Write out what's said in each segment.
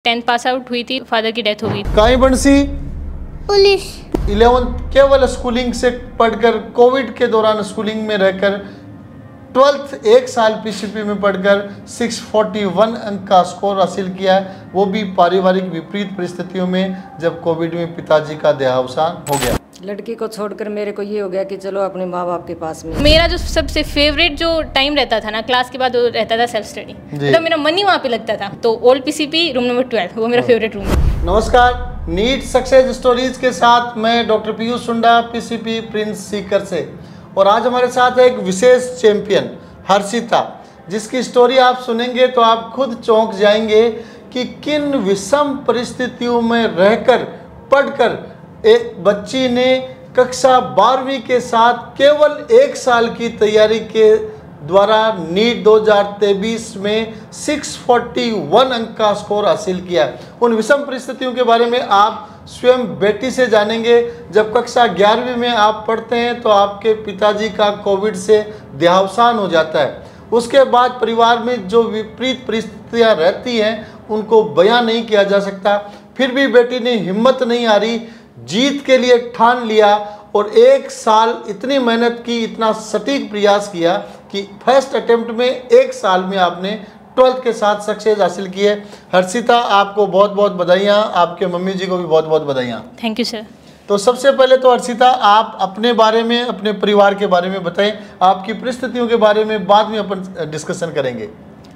10th pass out हुई थी, father की डेथ हो गई। कहीं बंसी पुलिस 11th केवल स्कूलिंग से पढ़कर, कोविड के दौरान स्कूलिंग में रहकर 12th एक साल पीसीपी में पढ़कर 641 अंक का स्कोर हासिल किया है, वो भी पारिवारिक विपरीत परिस्थितियों में जब कोविड में पिताजी का देहावसान हो गया। लड़की को छोड़कर मेरे को ये हो गया कि चलो अपने माँ बाप के पास में। मेरा जो सबसे फेवरेट जो टाइम रहता था ना क्लास के बाद, वो रहता था सेल्फ स्टडी। मतलब मेरा मन ही वहाँ पे लगता था। तो ओल्ड पीसीपी रूम नंबर 12 वो मेरा फेवरेट रूम है। नमस्कार, नीट सक्सेस स्टोरीज के साथ मैं डॉक्टर पीयूष सुंडा, पीसीपी प्रिंस सीकर से। और आज हमारे साथ है एक विशेष चैंपियन हर्षिता, जिसकी स्टोरी आप सुनेंगे तो आप खुद चौंक जाएंगे कि किन विषम परिस्थितियों में रहकर पढ़कर एक बच्ची ने कक्षा 12वीं के साथ केवल एक साल की तैयारी के द्वारा नीट 2023 में 641 अंक का स्कोर हासिल किया। उन विषम परिस्थितियों के बारे में आप स्वयं बेटी से जानेंगे। जब कक्षा 11वीं में आप पढ़ते हैं तो आपके पिताजी का कोविड से देहावसान हो जाता है। उसके बाद परिवार में जो विपरीत परिस्थितियां रहती हैं उनको बयां नहीं किया जा सकता। फिर भी बेटी ने हिम्मत नहीं हारी, जीत के लिए ठान लिया और एक साल इतनी मेहनत की, इतना सटीक प्रयास किया कि फर्स्ट अटेम्प्ट में एक साल में आपने 12th के साथ सक्सेस हासिल की है। हर्षिता, आपको बहुत बहुत बधाइयाँ, आपके मम्मी जी को भी बहुत बहुत बधाइयाँ। Thank you sir. तो सबसे पहले तो हर्षिता, आप अपने बारे में, अपने परिवार के बारे में बताएं। आपकी परिस्थितियों के बारे में बाद में अपन डिस्कशन करेंगे।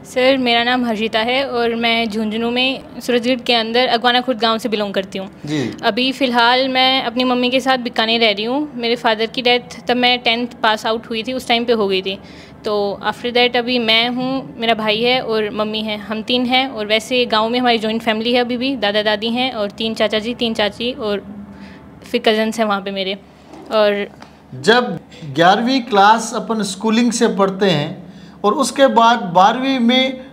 सर, मेरा नाम हर्षिता है और मैं झुंझुनू में सूरजगढ़ के अंदर अगवाना खुर्द गांव से बिलोंग करती हूँ जी। अभी फ़िलहाल मैं अपनी मम्मी के साथ बीकानेर रह रही हूँ। मेरे फादर की डेथ तब मैं 10th पास आउट हुई थी, उस टाइम पे हो गई थी। तो आफ्टर दैट अभी मैं हूँ, मेरा भाई है और मम्मी है, हम 3 हैं। और वैसे गाँव में हमारी जॉइंट फैमिली है, अभी भी दादा दादी हैं और 3 चाचा जी, 3 चाची और फिर कज़न्स हैं वहाँ पर मेरे। और जब 11वीं क्लास अपन स्कूलिंग से पढ़ते हैं और उसके बाद 12वीं में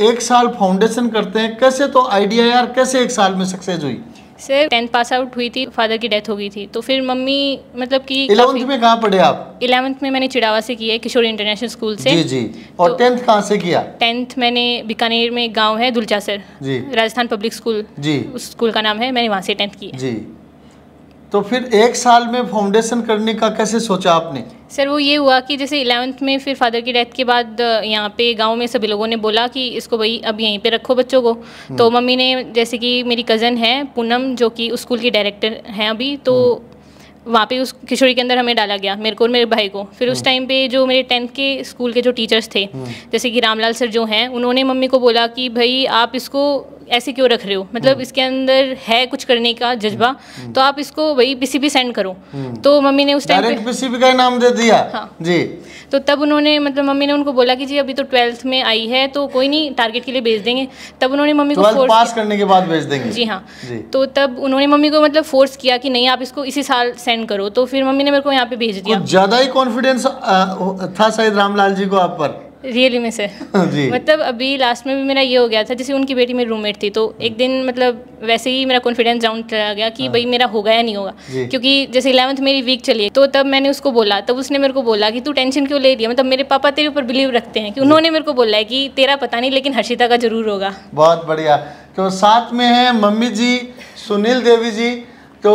एक साल फाउंडेशन करते हैं, कैसे तो आइडिया यार, कैसे एक साल में सक्सेस हुई? सर 10th पास आउट हुई थी, फादर की डेथ हो गई थी। तो फिर मम्मी मतलब कि 11th में कहाँ पढ़े आप? 11th में मैंने चिड़ावा से की है, किशोरी इंटरनेशनल स्कूल से। जी जी। और 10th कहाँ से किया? 10th मैंने बीकानेर में एक गाँव है दुलचासर जी, राजस्थान पब्लिक स्कूल जी, उस स्कूल का नाम है, मैंने वहाँ से 10th की है जी। तो फिर एक साल में फाउंडेशन करने का कैसे सोचा आपने? सर वो ये हुआ कि जैसे 11th में फिर फादर की डेथ के बाद यहाँ पे गांव में सभी लोगों ने बोला कि इसको भाई अब यहीं पे रखो बच्चों को। तो मम्मी ने, जैसे कि मेरी कज़न है पूनम जो कि उस स्कूल की डायरेक्टर हैं अभी, तो वहाँ पे उस किशोरी के अंदर हमें डाला गया, मेरे को और मेरे भाई को। फिर उस टाइम पे जो मेरे 10th के स्कूल के जो टीचर्स थे, जैसे कि रामलाल सर जो हैं, उन्होंने मम्मी को बोला कि भाई आप इसको ऐसे क्यों रख रहे हो, मतलब इसके अंदर है कुछ करने का जज्बा, तो आप इसको वही पीसीबी सेंड करो। तो मम्मी ने उस टाइम डायरेक्ट पीसीबी का नाम दे दिया। हाँ जी। तो तब उन्होंने, मतलब मम्मी ने उनको बोला कि जी अभी तो 12th में आई है तो कोई नहीं, टारगेट के लिए भेज देंगे। तब उन्होंने मम्मी को फोर्स पास करने के बाद भेज देंगे। जी हाँ जी। तो तब उन्होंने मम्मी को मतलब फोर्स किया कि नहीं आप इसको इसी साल सेंड करो। तो फिर मम्मी ने मेरे को यहाँ पे भेज दिया। ज़्यादा ही कॉन्फिडेंस था शायद रामलाल जी को आप पर। रियली में सर मतलब अभी लास्ट में भी मेरा ये हो गया था, जैसे उनकी बेटी मेरी रूममेट थी, तो एक दिन मतलब वैसे ही मेरा कॉन्फिडेंस डाउन चला गया कि भाई मेरा होगा या नहीं होगा, क्योंकि जैसे 11th मेरी वीक चली। तो तब मैंने उसको बोला, तब उसने मेरे को बोला कि तू टेंशन क्यों ले रही है, मतलब मेरे पापा तेरे ऊपर बिलीव रखते हैं, कि उन्होंने मेरे को बोला है कि तेरा पता नहीं लेकिन हर्षिता का जरूर होगा। बहुत बढ़िया। तो साथ में है मम्मी जी सुनील देवी जी। तो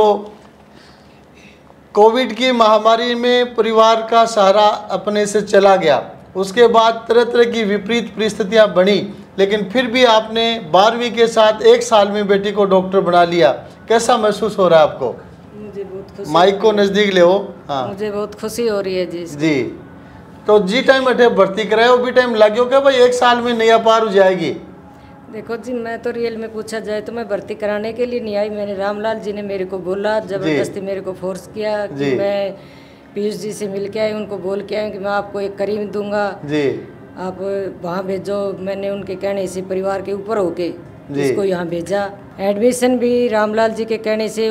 कोविड की महामारी में परिवार का सहारा अपने से चला गया, उसके बाद तरह तरह की विपरीत परिस्थितियां बनी, लेकिन फिर भी आपने 12वीं के साथ एक साल में बेटी को डॉक्टर बना लिया। कैसा महसूस हो रहा है आपको? मुझे बहुत खुशी। माइक को नज़दीक ले हो। हाँ, मुझे बहुत खुशी हो रही है जी। जी। तो जी टाइम अठे भर्ती कराए, वो भी टाइम लग गया क्या भाई एक साल में नया पार हो जाएगी? देखो जी, मैं तो रियल में पूछा जाए तो मैं भर्ती कराने के लिए नहीं आई। मैंने रामलाल जी ने मेरे को बोला, जबरदस्ती मेरे को फोर्स किया कि मैं पीयूष जी से मिल के आई, उनको बोल के आई कि मैं आपको एक करीम दूंगा जी, आप वहाँ भेजो। मैंने उनके कहने से परिवार के ऊपर होके इसको यहाँ भेजा। एडमिशन भी रामलाल जी के कहने से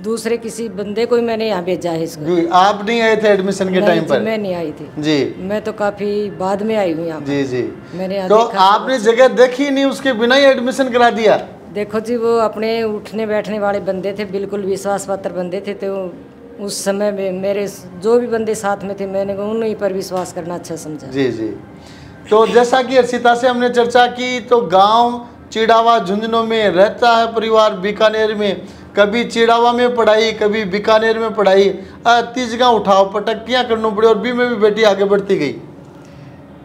दूसरे किसी बंदे को ही मैंने यहाँ भेजा है इसको। आप नहीं आए थे एडमिशन के टाइम पर? मैं नहीं आई थी जी, मैं तो काफी बाद में आई हूँ यहाँ जी जी। मैंने तो आपने जगह देखी नहीं, उसके बिना ही एडमिशन करा दिया? देखो जी, वो अपने उठने बैठने वाले बंदे थे, बिल्कुल विश्वास पात्र बंदे थे। तो उस समय में मेरे जो भी बंदे साथ में थे, मैंने उन्हीं पर विश्वास करना अच्छा समझा। जी जी। तो जैसा कि हर्षिता से हमने चर्चा की, तो गांव चिड़ावा झुंझुनों में रहता है परिवार बीकानेर में, कभी चिड़ावा में पढ़ाई कभी बीकानेर में पढ़ाई, तीस जगह उठाओ पटकियाँ करनी पड़ी और बी में भी बेटी आगे बढ़ती गई।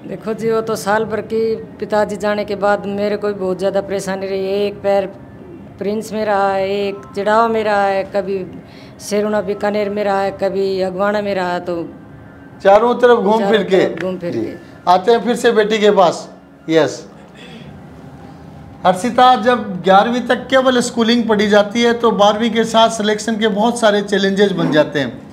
देखो जी वो तो साल भर की पिताजी जाने के बाद मेरे को भी बहुत ज़्यादा परेशानी रही है। एक पैर प्रिंस में रहा है, एक चिड़ावा में रहा है, कभी सेरुना बीकानेर में रहा है, कभी अगवाना में रहा है, तो चारों तरफ घूम फिर के आते हैं फिर से बेटी के पास। यस हर्षिता, जब 11वीं तक केवल स्कूलिंग पढ़ी जाती है तो 12वीं के साथ सिलेक्शन के बहुत सारे चैलेंजेस बन जाते हैं।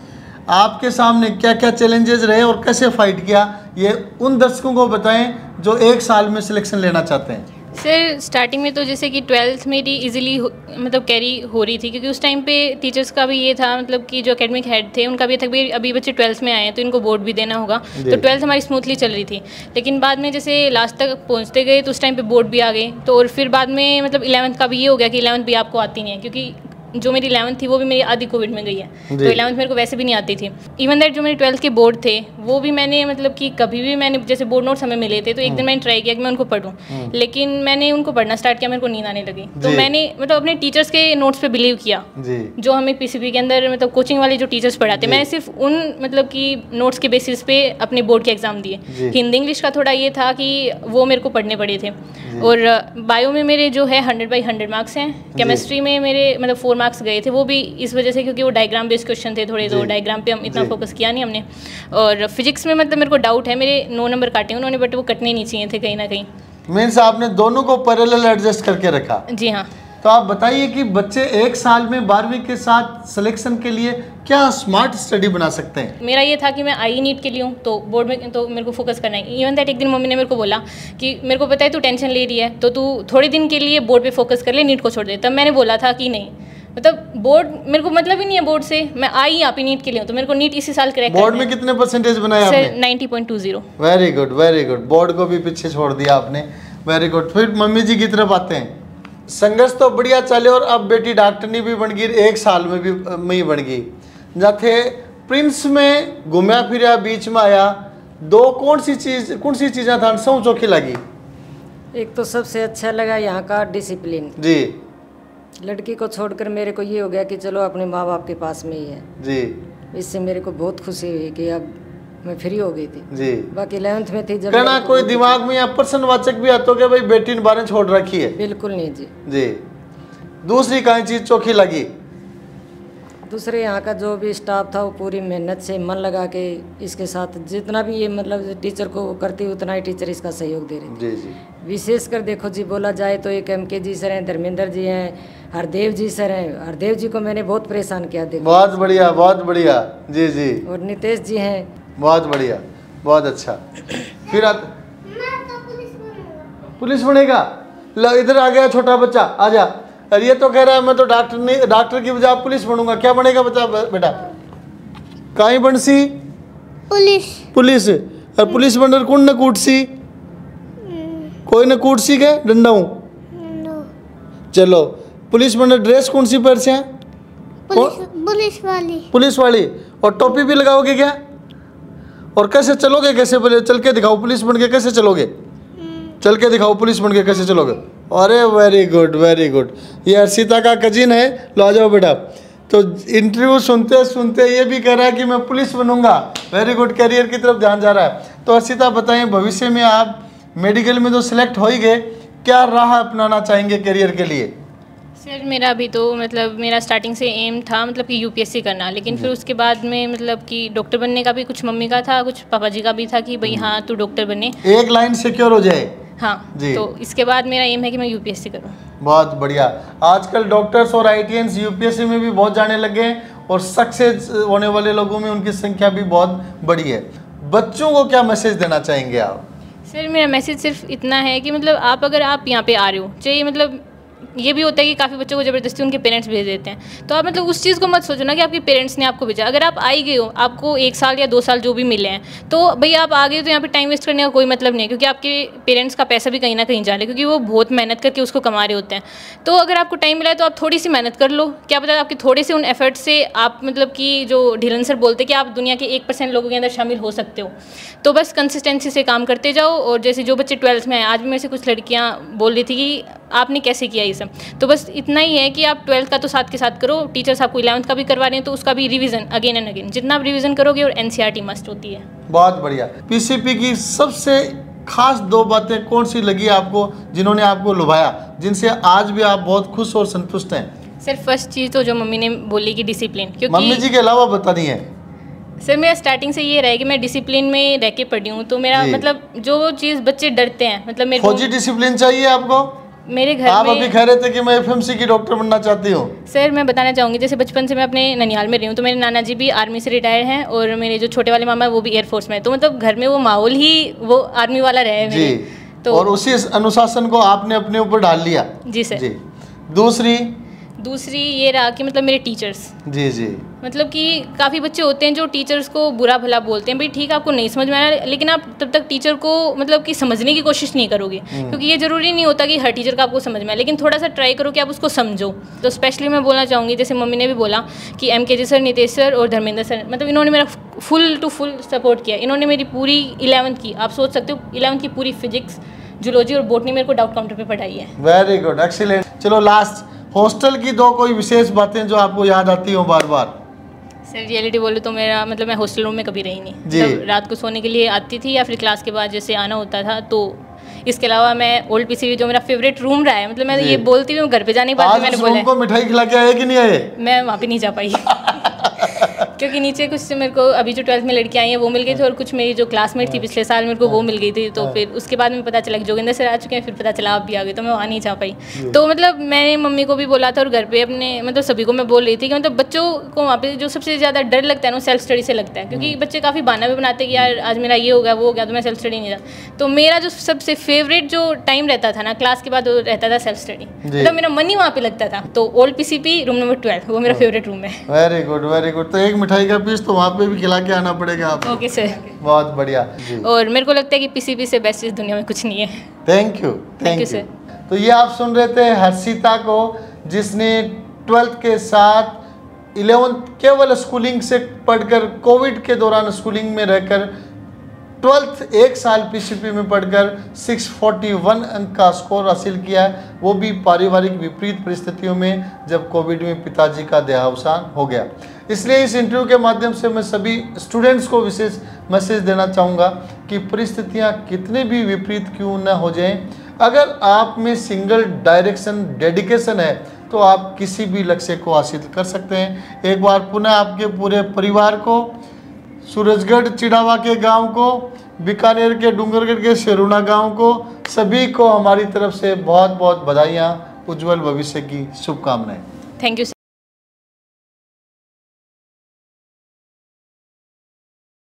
आपके सामने क्या क्या चैलेंजेस रहे और कैसे फाइट किया, ये उन दर्शकों को बताएं जो एक साल में सिलेक्शन लेना चाहते हैं। सर स्टार्टिंग में तो जैसे कि 12th मेरी इजीली मतलब कैरी हो रही थी, क्योंकि उस टाइम पे टीचर्स का भी ये था, मतलब कि जो एकेडमिक हेड थे उनका भी था कि अभी बच्चे 12th में आए हैं तो इनको बोर्ड भी देना होगा, तो 12th हमारी स्मूथली चल रही थी। लेकिन बाद में जैसे लास्ट तक पहुंचते गए तो उस टाइम पे बोर्ड भी आ गए, तो और फिर बाद में मतलब 11th का भी ये हो गया कि 11th भी आपको आती नहीं है, क्योंकि जो मेरी 11th थी वो भी मेरी आधी कोविड में गई है, तो 11th मेरे को वैसे भी नहीं आती थी। इवन दैट जो मेरे 12th के बोर्ड थे वो भी मैंने मतलब कि कभी भी मैंने जैसे बोर्ड नोट्स हमें मिले थे तो एक दिन मैंने ट्राई किया कि मैं उनको पढूं, लेकिन मैंने उनको पढ़ना स्टार्ट किया, मेरे को नींद आने लगी। तो मैंने मतलब अपने टीचर्स के नोट्स पे बिलीव किया जो हमें पीसीपी के अंदर मतलब कोचिंग वाले जो टीचर्स पढ़ाते, मैंने सिर्फ उन मतलब कि नोट्स के बेसिस पे अपने बोर्ड के एग्जाम दिए। हिंदी इंग्लिश का थोड़ा ये था कि वो मेरे को पढ़ने पड़े थे, और बायो में मेरे जो है 100/100 मार्क्स हैं। केमिस्ट्री में मेरे मतलब 4 मार्क्स गए थे, वो भी इस वजह से क्योंकि वो डायग्राम बेस्ड क्वेश्चन थे थोड़े, तो डायग्राम पे हम इतना फोकस किया नहीं हमने। और फिजिक्स में मतलब मेरे को डाउट है, मेरे 9 नंबर काटे उन्होंने, बट वो कटने नहीं चाहिए थे कहीं ना कहीं। मीन्स आपने दोनों को पैरेलल एडजस्ट करके रखा। जी हाँ। तो आप बताइए कि बच्चे एक साल में 12वीं के साथ सिलेक्शन के लिए क्या स्मार्ट स्टडी बना सकते हैं? मेरा ये था कि मैं आई नीट के लिए हूँ तो बोर्ड में तो मेरे को फोकस करना है। इवन दैट एक दिन मम्मी ने मेरे को बोला कि मेरे को पता है तू टेंशन ले रही है तो तू थोड़े दिन के लिए बोर्ड पे फोकस कर ले, नीट को छोड़ दे। तब मैंने बोला था कि नहीं, मतलब बोर्ड मेरे को मतलब ही नहीं है बोर्ड से, मैं आई यहाँ पे नीट के लिए हूँ तो मेरे को नीट इसी साल क्रैक करना है। बोर्ड में कितने परसेंटेज बनाए आपने? 90.20। Very good very good, board को भी पीछे छोड़ दिया आपने, वेरी गुड। फिर मम्मी जी की तरफ आते हैं। संघर्ष तो बढ़िया चले और अब बेटी डॉक्टरनी भी बन गई, एक साल में भी बन गई। जाते प्रिंस में घूमया फिर बीच में आया, कौन सी चीज़ें था सौ चौकी लगी? एक तो सबसे अच्छा लगा यहाँ का डिसिप्लिन जी। लड़की को छोड़कर मेरे को ये हो गया कि चलो अपने माँ बाप के पास में ही है जी। इससे मेरे को बहुत खुशी हुई कि अब मैं फ्री हो गई थी जी। बाकी 11th में थी जब कहना कोई दिमाग में या प्रश्नवाचक भी आता कि भाई बेटी ने बारे छोड़ रखी है? बिल्कुल नहीं जी। जी। दूसरी कहीं चीज़ चौकी लगी? दूसरे यहाँ का जो भी स्टाफ था वो पूरी मेहनत से मन लगा के इसके साथ जितना भी ये मतलब टीचर को करती उतना ही टीचर इसका सहयोग दे रहे थे। जी जी। विशेषकर देखो जी बोला जाए तो एक MK जी सर हैं, धर्मेंद्र जी हैं, हरदेव जी सर हैं। हरदेव जी को मैंने बहुत परेशान किया। देखो बहुत बढ़िया बहुत बढ़िया। जी जी। और नितेश जी हैं। बहुत बढ़िया बहुत अच्छा। फिर पुलिस बनेगा? इधर आ गया छोटा बच्चा, आजा। अरे ये तो कह रहा है मैं तो डॉक्टर की बजाय पुलिस बनूंगा। क्या बनेगा बच्चा बेटा? काई बनसी? पुलिस। और पुलिस बनकर कौन न कूटसी? कोई न कूटसी के डंडाऊ? चलो पुलिस बनकर ड्रेस कौन सी पहन से? पुलिस वाली। और टोपी भी लगाओगे क्या? और कैसे चलोगे? कैसे चल के दिखाओ पुलिस बन के कैसे चलोगे? चल के दिखाओ पुलिस बन के कैसे चलोगे? अरे वेरी गुड वेरी गुड। ये हर्षिता का कजिन है, लो आ जाओ बेटा। तो इंटरव्यू सुनते सुनते ये भी कह रहा है कि मैं पुलिस बनूंगा। वेरी गुड, करियर की तरफ ध्यान जा रहा है। तो हर्षिता बताएं, भविष्य में आप मेडिकल में तो सिलेक्ट हो ही गए, क्या राह अपनाना चाहेंगे करियर के लिए? सर मेरा अभी तो मतलब मेरा स्टार्टिंग से एम था मतलब कि UPSC करना, लेकिन फिर उसके बाद में मतलब कि डॉक्टर बनने का भी कुछ मम्मी का था, कुछ पापा जी का भी था कि भाई हाँ तू डॉक्टर बने, एक लाइन सिक्योर हो जाए। हाँ जी। तो इसके बाद मेरा एम है कि मैं UPSC करूँ। बहुत बढ़िया। आजकल डॉक्टर्स और IITians UPSC में भी बहुत जाने लगे हैं और सक्सेस होने वाले लोगों में उनकी संख्या भी बहुत बड़ी है। बच्चों को क्या मैसेज देना चाहेंगे आप? सर मेरा मैसेज सिर्फ इतना है कि मतलब आप अगर आप यहाँ पे आ रहे हो, चाहे मतलब ये भी होता है कि काफ़ी बच्चों को ज़बरदस्ती उनके पेरेंट्स भेज देते हैं। तो आप मतलब उस चीज़ को मत सोचो ना कि आपके पेरेंट्स ने आपको भेजा। अगर आप आ ही गए हो, आपको 1 साल या 2 साल जो भी मिले हैं, तो भैया आप आ गए हो तो यहाँ पे टाइम वेस्ट करने का कोई मतलब नहीं है, क्योंकि आपके पेरेंट्स का पैसा भी कहीं ना कहीं जा रहा है, क्योंकि वो बहुत मेहनत करके उसको कमा रहे होते हैं। तो अगर आपको टाइम मिला है तो आप थोड़ी सी मेहनत कर लो, क्या पता आपके थोड़े से उन एफर्ट से आप मतलब कि जो ढिलन सर बोलते हैं कि आप दुनिया के 1% लोगों के अंदर शामिल हो सकते हो। तो बस कंसिस्टेंसी से काम करते जाओ। और जैसे जो बच्चे 12th में आए, आज भी मेरे से कुछ लड़कियाँ बोल रही थी कि आपने कैसे किया ये सब, तो बस इतना ही है कि आप 12th का तो साथ के साथ करो, टीचर्स आपको 11th का भी करवा रहे हैं तो उसका भी रिवीजन अगेन एंड अगेन, जितना आप रिवीजन करोगे। और एनसीईआरटी मस्ट होती है। बहुत बढ़िया। पीसीपी की सबसे खास 2 बातें कौन सी लगी आपको, जिन्होंने आपको लुभाया, जिनसे आज भी आप बहुत खुश और संतुष्ट हैं? सर फर्स्ट चीज़ तो जो मम्मी ने बोली कि डिसिप्लिन, क्योंकि मम्मी जी के अलावा बतानी है। सर मेरा स्टार्टिंग से ये रहा है कि मैं डिसिप्लिन में रह के पढ़ी हूँ, तो मेरा मतलब जो चीज़ बच्चे डरते हैं, मतलब मेरे फौजी डिसिप्लिन चाहिए आपको? मेरे घर आप में अभी कह रहे थे कि मैं एफएमसी की डॉक्टर बनना चाहती हूँ। सर मैं बताना चाहूँगी, जैसे बचपन से मैं अपने ननिहाल में रही हूँ, तो मेरे नाना जी भी आर्मी से रिटायर हैं और मेरे जो छोटे वाले मामा है वो भी एयरफोर्स में है। तो मतलब घर में वो माहौल ही वो आर्मी वाला रहा है मेरे। तो और उसी अनुशासन को आपने अपने ऊपर डाल लिया। जी सर जी। दूसरी ये रहा कि मतलब मेरे टीचर्स, जी जी, मतलब कि काफ़ी बच्चे होते हैं जो टीचर्स को बुरा भला बोलते हैं। भाई ठीक है, आपको नहीं समझ में आया, लेकिन आप तब तक टीचर को मतलब कि समझने की कोशिश नहीं करोगे, क्योंकि ये ज़रूरी नहीं होता कि हर टीचर का आपको समझ में आए, लेकिन थोड़ा सा ट्राई करो कि आप उसको समझो। तो स्पेशली मैं बोलना चाहूँगी, जैसे मम्मी ने भी बोला कि MKG सर, नितेश सर और धर्मेंद्र सर, मतलब इन्होंने मेरा फुल टू फुल सपोर्ट किया। इन्होंने मेरी पूरी 11th की, आप सोच सकते हो 11th की पूरी फिजिक्स, जूलॉजी और बोटनी मेरे को डाउट काउंटर पे पढ़ाई है। Very good, excellent. चलो लास्ट, हॉस्टल की 2 कोई विशेष बातें जो आपको याद आती हो बार बार? सर रियलिटी बोलूँ तो मेरा मतलब मैं हॉस्टल रूम में कभी रही नहीं, मतलब रात को सोने के लिए आती थी या फिर क्लास के बाद जैसे आना होता था। तो इसके अलावा मैं ओल्ड PCB जो मेरा फेवरेट रूम रहा है, मतलब मैं ये बोलती हूँ घर पे जाने के बाद मैंने बोला को मिठाई खिला के आए कि नहीं आए? मैं वहाँ पे नहीं जा पाई क्योंकि नीचे कुछ मेरे को अभी जो 12th में लड़कियाँ आई हैं वो मिल गई थी, और कुछ मेरी जो क्लासमेट थी पिछले साल मेरे को वो मिल गई थी। तो फिर उसके बाद में पता चला कि जोगिंदर सर आ चुके हैं, फिर पता चला आप भी आ गए, तो मैं वहाँ नहीं जा पाई। तो मतलब मैंने मम्मी को भी बोला था और घर पे अपने मतलब सभी को मैं बोल रही थी कि मतलब बच्चों को वहाँ पे जो सबसे ज़्यादा डर लगता है ना, सेल्फ स्टडी से लगता है, क्योंकि बच्चे काफ़ी बहाना भी बनाते हैं कि यार आज मेरा ये हो गया वो हो गया, तो मैं सेल्फ स्टडी नहीं जा। तो मेरा जो सबसे फेवरेट जो टाइम रहता था ना क्लास के बाद, वो रहता था सेल्फ स्टडी, मतलब मेरा मन ही वहाँ पे लगता था। तो ओल्ड PCP रूम नंबर 12 वो मेरा फेवरेट रूम है। Very good very good. तो एक मिठाई का पीस तो वहाँ पे भी खिला के आना पड़ेगा आपको। ओके सर, बहुत बढ़िया जी। और मेरे को लगता है कि PCP से बेस्ट चीज़ दुनिया में कुछ नहीं है। Thank you sir. तो ये आप सुन रहे थे हर्षिता को, जिसने 12th के साथ 11th केवल स्कूलिंग से पढ़कर, कोविड के दौरान स्कूलिंग में रहकर 12th 1 साल PCP में पढ़कर 641 अंक का स्कोर हासिल किया है, वो भी पारिवारिक विपरीत परिस्थितियों में, जब कोविड में पिताजी का देहावसान हो गया। इसलिए इस इंटरव्यू के माध्यम से मैं सभी स्टूडेंट्स को विशेष मैसेज देना चाहूँगा कि परिस्थितियाँ कितने भी विपरीत क्यों न हो जाएं, अगर आप में सिंगल डायरेक्शन डेडिकेशन है तो आप किसी भी लक्ष्य को हासिल कर सकते हैं। एक बार पुनः आपके पूरे परिवार को, सूरजगढ़ चिड़ावा के गांव को, बीकानेर के डूंगरगढ़ के शेरुना गांव को, सभी को हमारी तरफ से बहुत बहुत बधाइयाँ, उज्जवल भविष्य की शुभकामनाएं। Thank you.